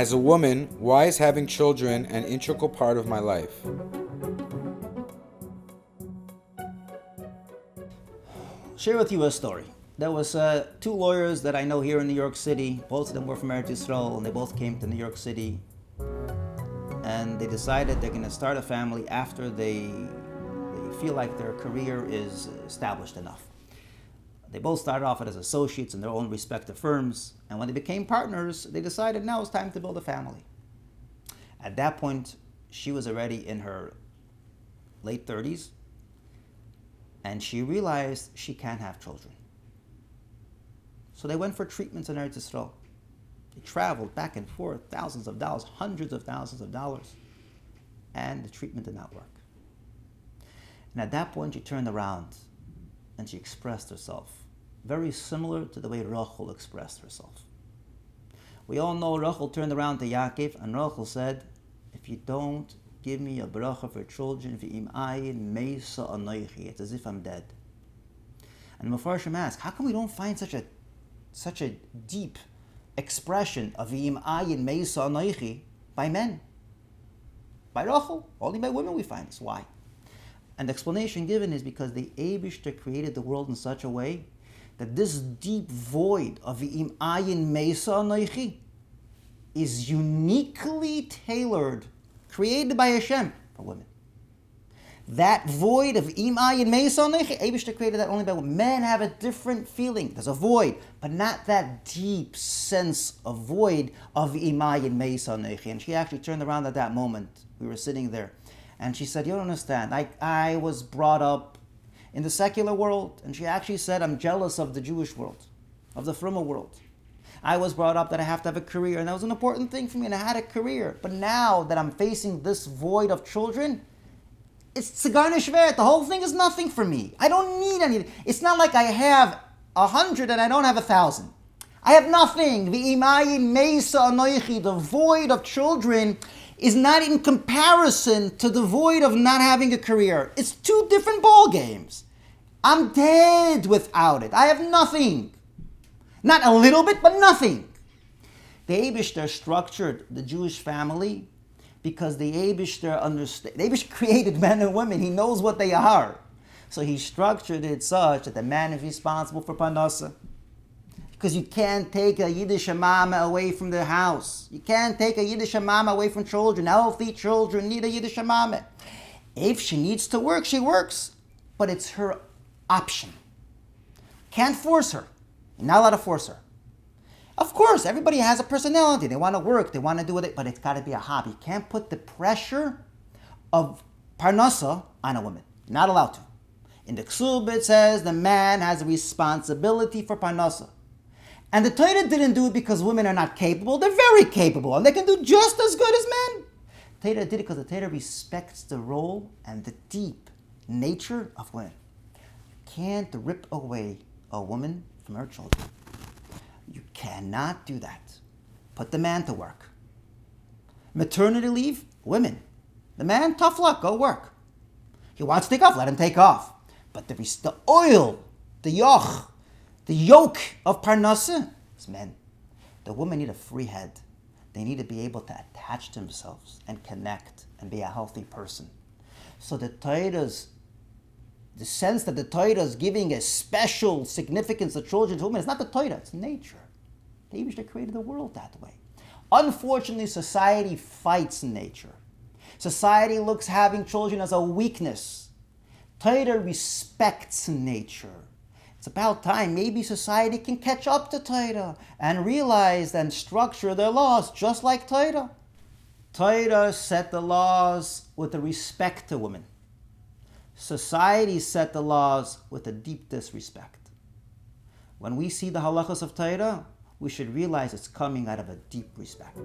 As a woman, why is having children an integral part of my life? Share with you a story. There was two lawyers that I know here in New York City. Both of them were from Eretz Yisrael, and they both came to New York City. And they decided they're going to start a family after they feel like their career is established enough. They both started off as associates in their own respective firms, and when they became partners, they decided now it's time to build a family. At that point, she was already in her late 30s, and she realized she can't have children. So they went for treatments in Eretz Yisrael. They traveled back and forth, thousands of dollars, hundreds of thousands of dollars, and the treatment did not work. And at that point, she turned around and she expressed herself, very similar to the way Rachel expressed herself. We all know Rachel turned around to Yaakov, and Rachel said, if you don't give me a bracha for children, v'im ayin meisa anoichi, it's as if I'm dead. And the Mefarshim ask, how come we don't find such a deep expression of v'im ayin meisa anoichi by men? By Rachel, only by women we find this. Why? And the explanation given is because the Eibishter created the world in such a way that this deep void of v'im ayin meisa anoichi is uniquely tailored, created by Hashem for women. That void of im ayin meisa anoichi, Eibishter created that only by women. Men have a different feeling. There's a void, but not that deep sense of void of im ayin meisa anoichi. And she actually turned around at that moment. We were sitting there. And she said, you don't understand. I was brought up in the secular world. And she actually said, I'm jealous of the Jewish world, of the Fruma world. I was brought up that I have to have a career. And that was an important thing for me. And I had a career. But now that I'm facing this void of children, it's tzigar neshveret. The whole thing is nothing for me. I don't need anything. It's not like I have 100 and I don't have 1,000. I have nothing. V'im ayin meisa anoichi, the void of children, is not in comparison to the void of not having a career. It's two different ball games. I'm dead without it. I have nothing. Not a little bit, but nothing. The Eibishter structured the Jewish family because the Eibishter understood. The Eibishter created men and women. He knows what they are. So he structured it such that the man is responsible for parnasa. Because you can't take a Yiddish mama away from the house. You can't take a Yiddish mama away from children. Healthy children need a Yiddish mama. If she needs to work, she works. But it's her option. Can't force her. You're not allowed to force her. Of course, everybody has a personality. They want to work. They want to do it. But it's got to be a hobby. You can't put the pressure of parnasa on a woman. You're not allowed to. In the Ksub, it says the man has a responsibility for parnasa. And the Torah didn't do it because women are not capable. They're very capable, and they can do just as good as men. Torah did it because the Torah respects the role and the deep nature of women. You can't rip away a woman from her children. You cannot do that. Put the man to work. Maternity leave, women. The man, tough luck, go work. He wants to take off, let him take off. But the oil, the yoke of parnasa is men. The women need a free head. They need to be able to attach themselves and connect and be a healthy person. So the sense that the Torah is giving a special significance to children, to women, it's not the Torah, it's nature. The Eibishter created the world that way. Unfortunately, society fights nature. Society looks having children as a weakness. Torah respects nature. It's about time maybe society can catch up to Torah and realize and structure their laws just like Torah. Torah set the laws with a respect to women. Society set the laws with a deep disrespect. When we see the halachas of Torah, we should realize it's coming out of a deep respect.